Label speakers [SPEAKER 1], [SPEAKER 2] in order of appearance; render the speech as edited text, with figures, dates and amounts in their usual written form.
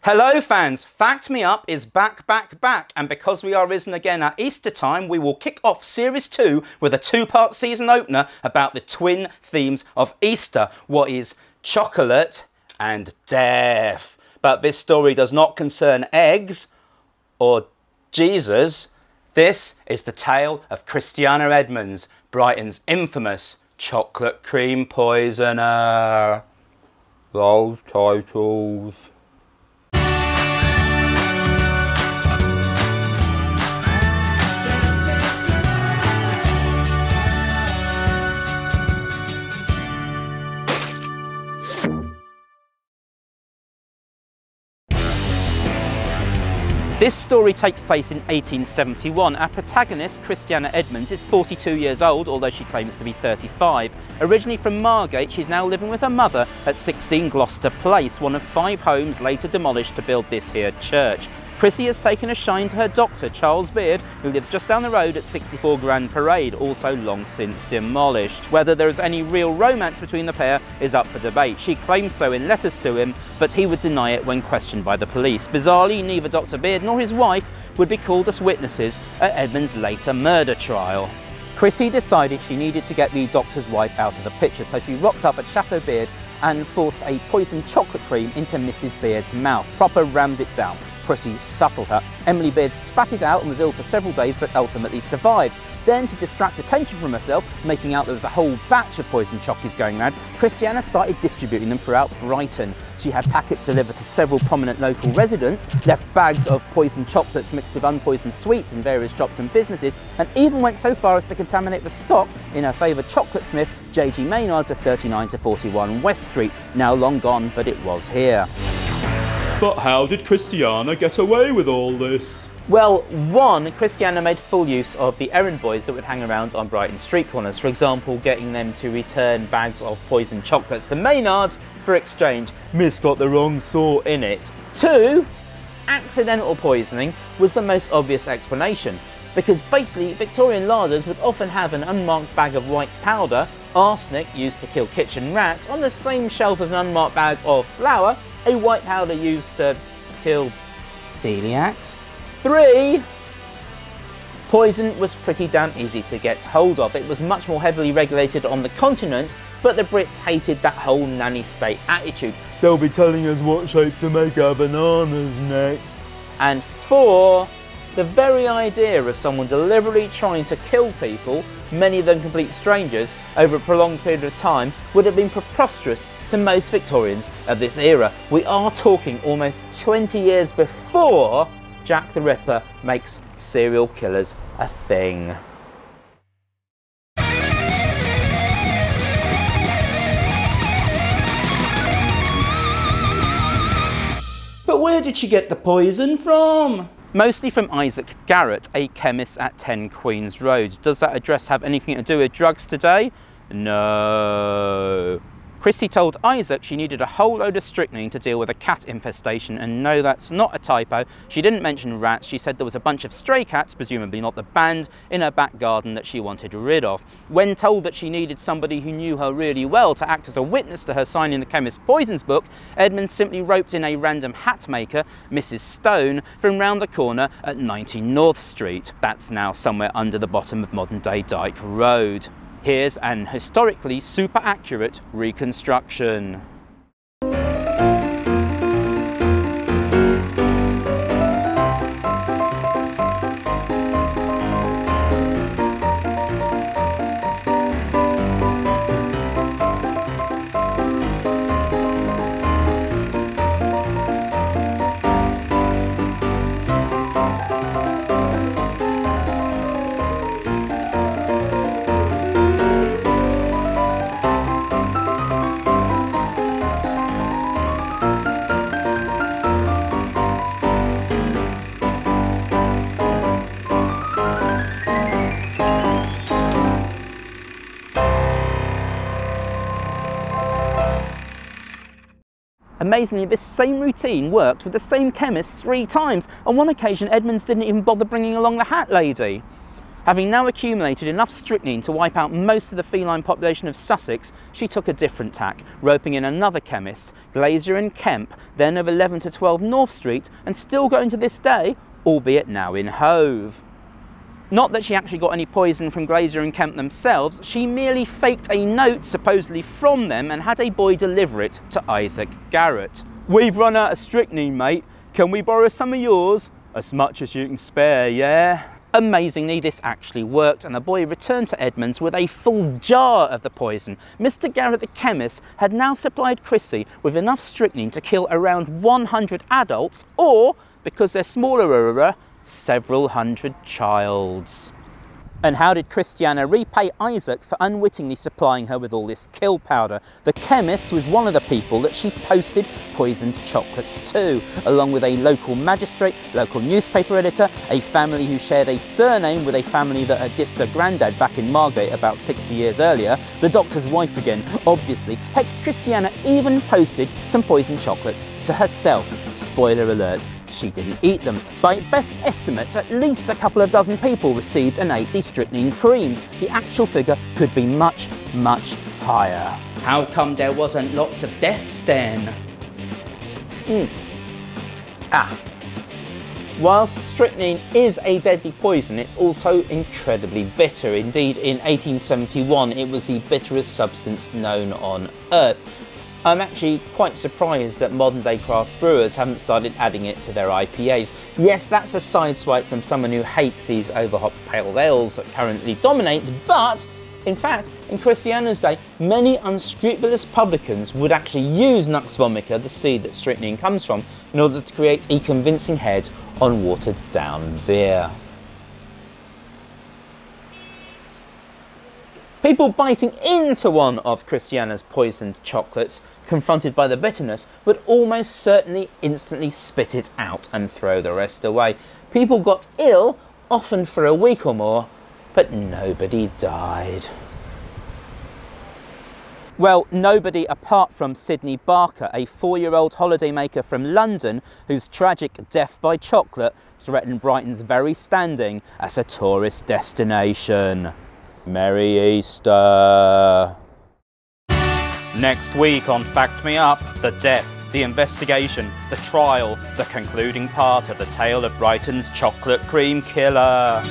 [SPEAKER 1] Hello fans, Fact Me Up is back, and because we are risen again at Easter time, we will kick off Series 2 with a two-part season opener about the twin themes of Easter, what is chocolate and death. But this story does not concern eggs or Jesus. This is the tale of Christiana Edmunds, Brighton's infamous chocolate cream poisoner. Roll titles. This story takes place in 1871. Our protagonist, Christiana Edmunds, is 42 years old, although she claims to be 35. Originally from Margate, she's now living with her mother at 16 Gloucester Place, one of 5 homes later demolished to build this here church. Chrissie has taken a shine to her doctor, Charles Beard, who lives just down the road at 64 Grand Parade, also long since demolished. Whether there is any real romance between the pair is up for debate. She claims so in letters to him, but he would deny it when questioned by the police. Bizarrely, neither Dr. Beard nor his wife would be called as witnesses at Edmunds' later murder trial. Chrissie decided she needed to get the doctor's wife out of the picture, so she rocked up at Chateau Beard and forced a poisoned chocolate cream into Mrs. Beard's mouth, proper rammed it down. Pretty supple her. Emily Beard spat it out and was ill for several days but ultimately survived. Then, to distract attention from herself, making out there was a whole batch of poisoned chockies going round, Christiana started distributing them throughout Brighton. She had packets delivered to several prominent local residents, left bags of poisoned chocolates mixed with unpoisoned sweets in various shops and businesses, and even went so far as to contaminate the stock in her favoured chocolate smith, J.G. Maynard's of 39 to 41 West Street. Now long gone, but it was here.
[SPEAKER 2] But how did Christiana get away with all this?
[SPEAKER 1] Well, one, Christiana made full use of the errand boys that would hang around on Brighton street corners. For example, getting them to return bags of poisoned chocolates to Maynard's for exchange. Miss got the wrong sort in it. 2, accidental poisoning was the most obvious explanation, because basically Victorian larders would often have an unmarked bag of white powder, arsenic used to kill kitchen rats, on the same shelf as an unmarked bag of flour, a white powder used to kill celiacs. 3, poison was pretty damn easy to get hold of. It was much more heavily regulated on the continent, but the Brits hated that whole nanny state attitude. They'll be telling us what shape to make our bananas next. And 4, the very idea of someone deliberately trying to kill people, many of them complete strangers, over a prolonged period of time would have been preposterous to most Victorians of this era. We are talking almost 20 years before Jack the Ripper makes serial killers a thing. But where did she get the poison from? Mostly from Isaac Garrett, a chemist at 10 Queen's Road. Does that address have anything to do with drugs today? No. Chrissie told Isaac she needed a whole load of strychnine to deal with a cat infestation, and no, that's not a typo. She didn't mention rats. She said there was a bunch of stray cats, presumably not the band, in her back garden that she wanted rid of. When told that she needed somebody who knew her really well to act as a witness to her signing the chemist's poisons book, Edmunds simply roped in a random hat maker, Mrs. Stone, from round the corner at 90 North Street. That's now somewhere under the bottom of modern-day Dyke Road. Here's an historically super accurate reconstruction. Amazingly, this same routine worked with the same chemist 3 times. On one occasion, Edmunds didn't even bother bringing along the hat lady. Having now accumulated enough strychnine to wipe out most of the feline population of Sussex, she took a different tack, roping in another chemist, Glaser and Kemp, then of 11 to 12 North Street, and still going to this day, albeit now in Hove. Not that she actually got any poison from Glaser and Kemp themselves, she merely faked a note supposedly from them and had a boy deliver it to Isaac Garrett. "We've run out of strychnine, mate. Can we borrow some of yours? As much as you can spare, yeah?" Amazingly, this actually worked, and the boy returned to Edmunds with a full jar of the poison. Mr. Garrett the chemist had now supplied Chrissie with enough strychnine to kill around 100 adults, or, because they're smaller, several hundred childs. And how did Christiana repay Isaac for unwittingly supplying her with all this kill powder? The chemist was one of the people that she posted poisoned chocolates to, along with a local magistrate, local newspaper editor, a family who shared a surname with a family that had dissed her granddad back in Margate about 60 years earlier, the doctor's wife again, obviously. Heck, Christiana even posted some poisoned chocolates to herself. Spoiler alert. She didn't eat them. By best estimates, at least a couple of dozen people received and ate these strychnine creams. The actual figure could be much, much higher. How come there wasn't lots of deaths then? Whilst strychnine is a deadly poison, it's also incredibly bitter. Indeed, in 1871, it was the bitterest substance known on Earth. I'm actually quite surprised that modern day craft brewers haven't started adding it to their IPAs. Yes, that's a sideswipe from someone who hates these overhopped pale ales that currently dominate, but in fact, in Christiana's day, many unscrupulous publicans would actually use Nux vomica, the seed that strychnine comes from, in order to create a convincing head on watered down beer. People biting into one of Christiana's poisoned chocolates, confronted by the bitterness, would almost certainly instantly spit it out and throw the rest away. People got ill, often for a week or more, but nobody died. Well, nobody apart from Sydney Barker, a 4-year-old holidaymaker from London whose tragic death by chocolate threatened Brighton's very standing as a tourist destination. Merry Easter! Next week on Fact Me Up, the death, the investigation, the trial, the concluding part of the tale of Brighton's chocolate cream killer.